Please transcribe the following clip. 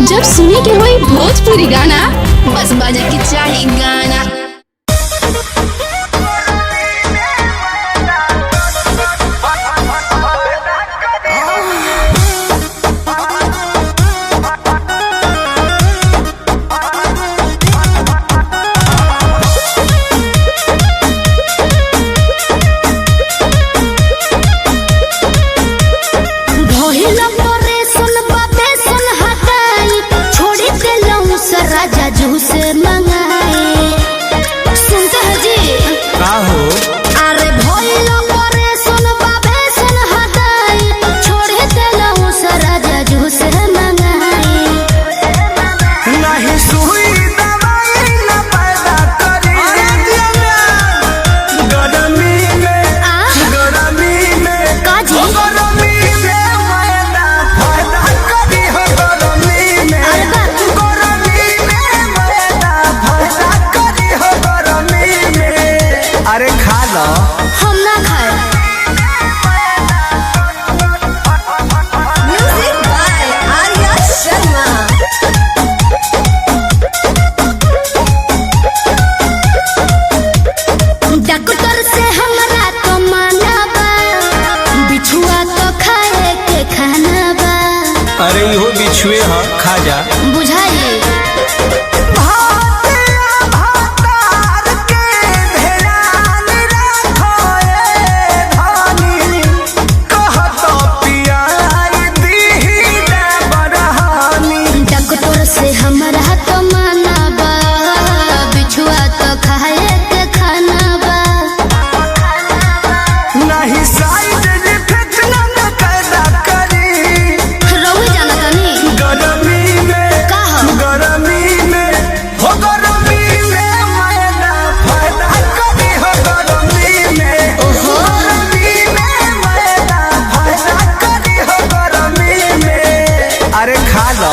जब सुने के होई भोजपुरी गाना बस बजे के चाही गाना। हम ना खाए। Music by Arya Sharma. Doctor से हमरा तो माना बा, बिछुआ तो खाए के खाना बा। अरे इहो बिछुए ह, खा जा। बुझाइए अरे खा लो।